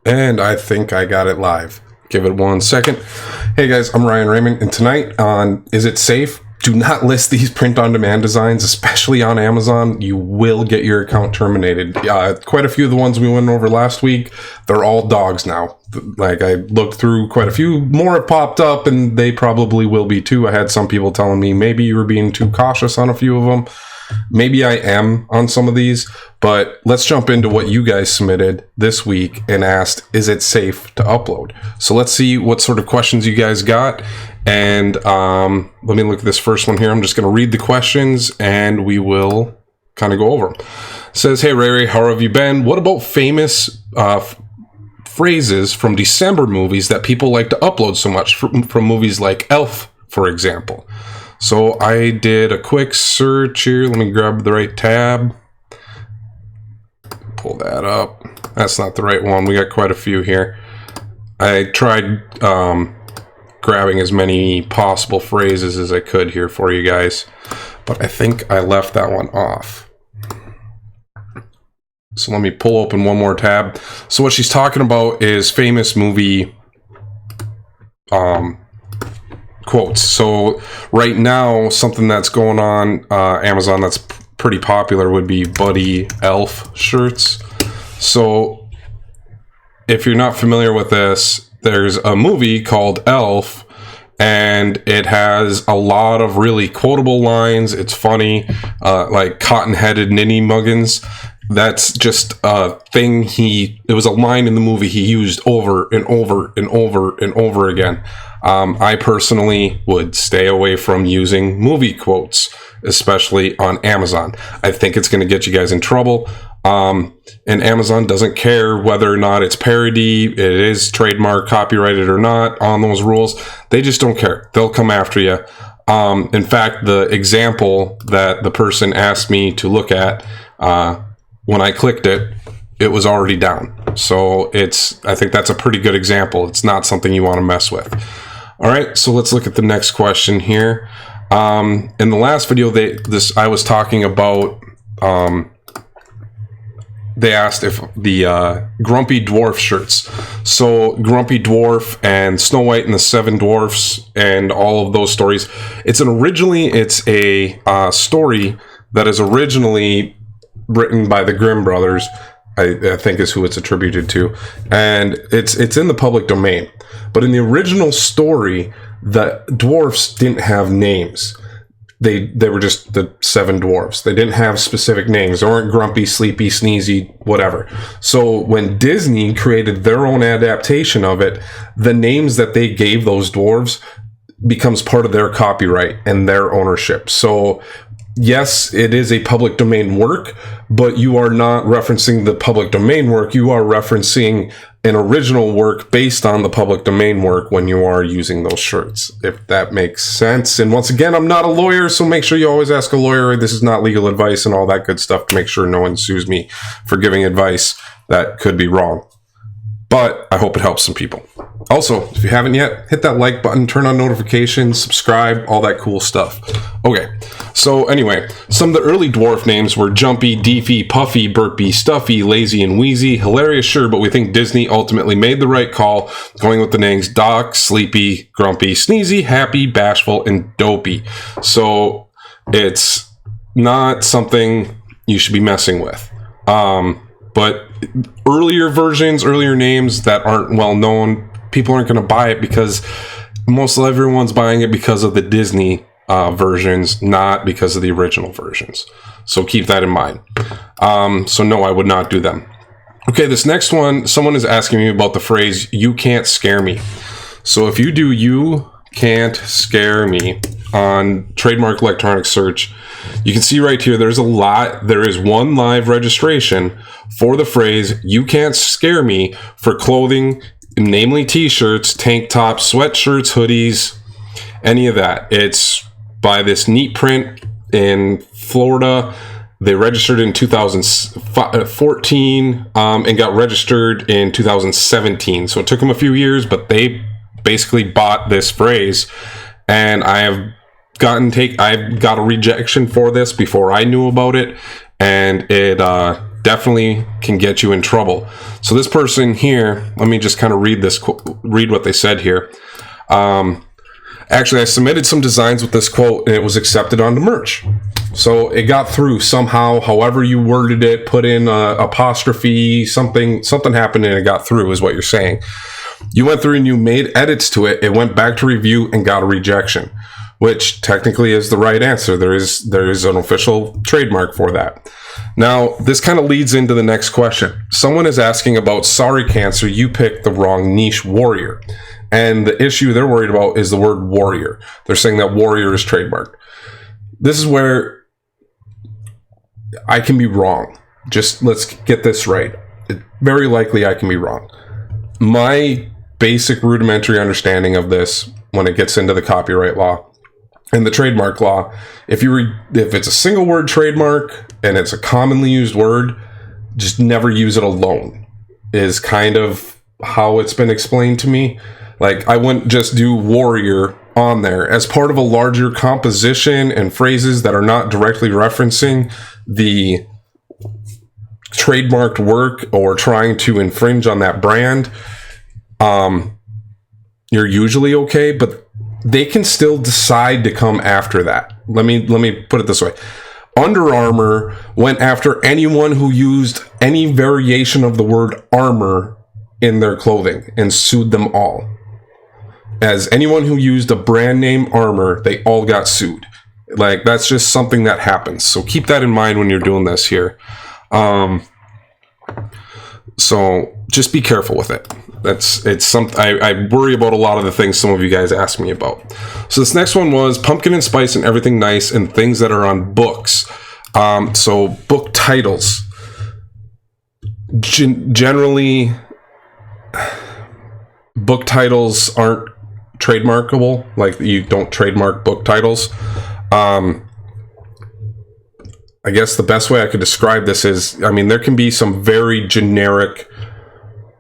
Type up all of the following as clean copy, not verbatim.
And I think I got it live. Give it 1 second. Hey guys, I'm Ryan Raymond, and tonight on Is It Safe? Do not list these print-on-demand designs, especially on Amazon. You will get your account terminated. Quite a few of the ones we went over last week, they're all dogs now. Like, I looked through quite a few more have popped up, and they probably will be too. I had some people telling me maybe you were being too cautious on a few of them. Maybe I am on some of these, but let's jump into what you guys submitted this week and asked, is it safe to upload? So let's see what sort of questions you guys got. And let me look at this first one here. I'm just going to read the questions and we will kind of go over them. It says, hey Ray, how have you been? What about famous phrases from December movies that people like to upload so much from movies like Elf, for example? So I did a quick search here. Let me grab the right tab. Pull that up. That's not the right one. We got quite a few here. I tried grabbing as many possible phrases as I could here for you guys, but I think I left that one off. So let me pull open one more tab. So what she's talking about is famous movie quotes. So right now, something that's going on Amazon that's pretty popular would be Buddy Elf shirts. So if you're not familiar with this, there's a movie called Elf, and it has a lot of really quotable lines. It's funny, like cotton-headed ninny muggins. That's just a thing it was a line in the movie he used over and over and over and over again. I personally would stay away from using movie quotes, especially on Amazon. I think it's going to get you guys in trouble. And Amazon doesn't care whether or not it's parody, it is trademark, copyrighted or not on those rules. They just don't care. They'll come after you. In fact, the example that the person asked me to look at, when I clicked it, it was already down. So I think that's a pretty good example. It's not something you want to mess with. All right, so let's look at the next question here. In the last video, I was talking about, they asked if the Grumpy Dwarf shirts. So Grumpy Dwarf and Snow White and the Seven Dwarfs and all of those stories. It's a story that is originally written by the Grimm brothers, I think is who it's attributed to, and it's in the public domain. But in the original story, the dwarfs didn't have names. They were just the seven dwarfs. They didn't have specific names. They weren't grumpy, sleepy, sneezy, whatever. So when Disney created their own adaptation of it, the names that they gave those dwarves becomes part of their copyright and their ownership. So yes, it is a public domain work, but you are not referencing the public domain work. You are referencing an original work based on the public domain work when you are using those shirts, if that makes sense. And once again, I'm not a lawyer, so make sure you always ask a lawyer. This is not legal advice and all that good stuff to make sure no one sues me for giving advice that could be wrong. But I hope it helps some people. Also, if you haven't yet, hit that like button, turn on notifications, subscribe, all that cool stuff. Okay, so anyway, some of the early dwarf names were Jumpy, Deefy, Puffy, Burpy, Stuffy, Lazy, and Wheezy. Hilarious, sure, but we think Disney ultimately made the right call, going with the names Doc, Sleepy, Grumpy, Sneezy, Happy, Bashful, and Dopey. So it's not something you should be messing with. But earlier versions, earlier names that aren't well known, people aren't going to buy it because most of everyone's buying it because of the Disney versions, not because of the original versions. So keep that in mind. So no, I would not do them. Okay, this next one, someone is asking me about the phrase, you can't scare me. So if you do you can't scare me on trademark electronic search, you can see right here, there is one live registration for the phrase, you can't scare me, for clothing, namely t-shirts, tank tops, sweatshirts, hoodies, any of that. It's by this neat print in Florida. They registered in 2014 and got registered in 2017. So it took them a few years, but they basically bought this phrase, and I've got a rejection for this before I knew about it, and it definitely can get you in trouble. So this person here, let me just kind of read what they said here. Actually, I submitted some designs with this quote, and it was accepted onto merch. So it got through somehow, however you worded it, put in apostrophe, something happened and it got through, is what you're saying. You went through and you made edits to it. It went back to review and got a rejection, which technically is the right answer. There is an official trademark for that. Now, this kind of leads into the next question. Someone is asking about, sorry, Cancer, you picked the wrong niche, warrior. And the issue they're worried about is the word warrior. They're saying that warrior is trademarked. This is where I can be wrong. Just let's get this right. Very likely I can be wrong. My basic rudimentary understanding of this, when it gets into the copyright law and the trademark law, if it's a single word trademark and it's a commonly used word, just never use it alone, is kind of how it's been explained to me. Like, I wouldn't just do warrior on there as part of a larger composition and phrases that are not directly referencing the trademarked work or trying to infringe on that brand. You're usually okay, but they can still decide to come after that. Let me put it this way. Under Armour went after anyone who used any variation of the word armor in their clothing and sued them all. As anyone who used a brand name Armour, they all got sued. Like, that's just something that happens. So keep that in mind when you're doing this here. So just be careful with it. It's something I worry about a lot of the things some of you guys ask me about. So this next one was pumpkin and spice and everything nice and things that are on books. So book titles. Generally, book titles aren't trademarkable. Like, you don't trademark book titles. I guess the best way I could describe this is, I mean, there can be some very generic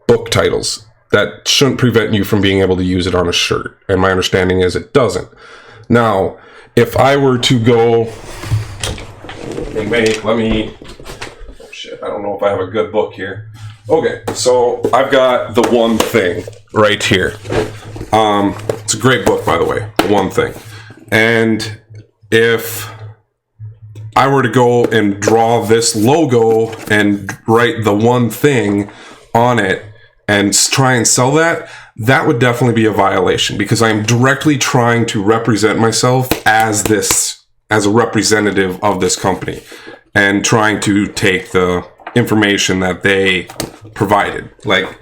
book titles that shouldn't prevent you from being able to use it on a shirt. And my understanding is it doesn't. Now, if I were to go and make, I don't know if I have a good book here. Okay, so I've got The One Thing right here. It's a great book, by the way, The One Thing. And if I were to go and draw this logo and write The One Thing on it and try and sell that, that would definitely be a violation, because I'm directly trying to represent myself as a representative of this company and trying to take the information that they provided. Like,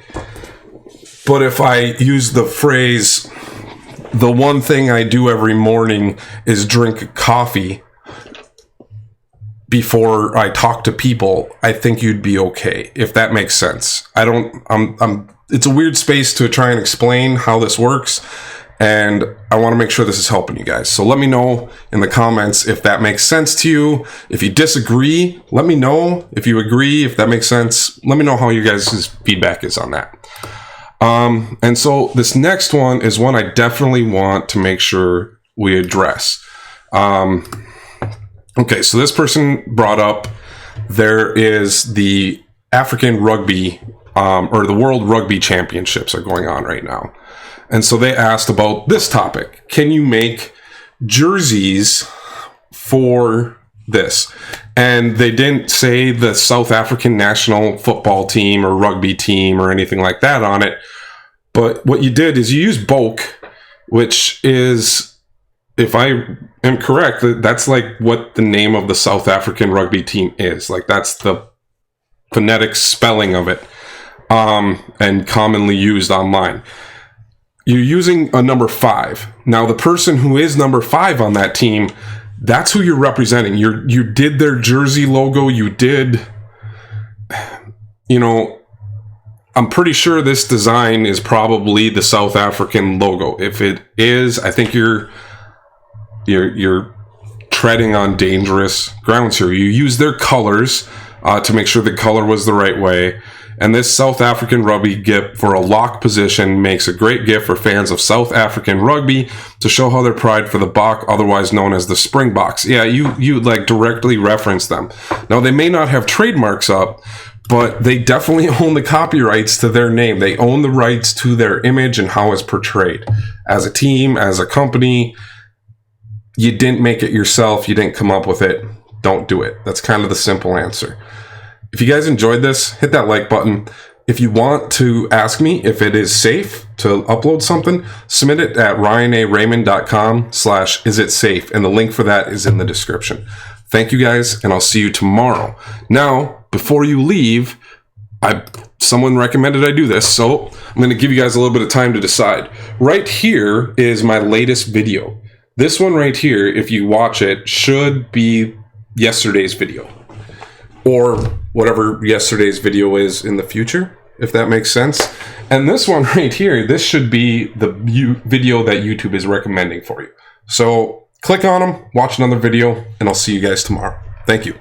but if I use the phrase, the one thing I do every morning is drink coffee before I talk to people, I think you'd be okay, if that makes sense. It's a weird space to try and explain how this works, and I want to make sure this is helping you guys. So let me know in the comments if that makes sense to you. If you disagree, let me know. If you agree, if that makes sense, let me know how you guys' feedback is on that. And so this next one is one I definitely want to make sure we address. Okay, so this person brought up, there is the African Rugby, or the World Rugby Championships are going on right now. And so they asked about this topic. Can you make jerseys for this? And they didn't say the South African national football team or rugby team or anything like that on it. But what you did is you used BOK, which is, if I am correct, that's like what the name of the South African rugby team is. Like, that's the phonetic spelling of it, and commonly used online. You're using a number 5. Now, the person who is number 5 on that team, that's who you're representing. You did their jersey logo. You did, I'm pretty sure this design is probably the South African logo. If it is, I think you're treading on dangerous grounds here. You use their colors to make sure the color was the right way. And this South African rugby GIF for a lock position makes a great GIF for fans of South African rugby to show how their pride for the Bok, otherwise known as the Springboks. Yeah, you like directly reference them. Now, they may not have trademarks up, but they definitely own the copyrights to their name. They own the rights to their image and how it's portrayed. As a team, as a company, you didn't make it yourself. You didn't come up with it. Don't do it. That's kind of the simple answer. If you guys enjoyed this, hit that like button. If you want to ask me if it is safe to upload something, submit it at ryanaraymond.com/isitsafe, and the link for that is in the description. Thank you guys, and I'll see you tomorrow. Now, before you leave, someone recommended I do this, so I'm going to give you guys a little bit of time to decide. Right here is my latest video. This one right here, if you watch it, should be yesterday's video, or whatever yesterday's video is in the future, if that makes sense. And this one right here, this should be the video that YouTube is recommending for you. So click on them, watch another video, and I'll see you guys tomorrow. Thank you.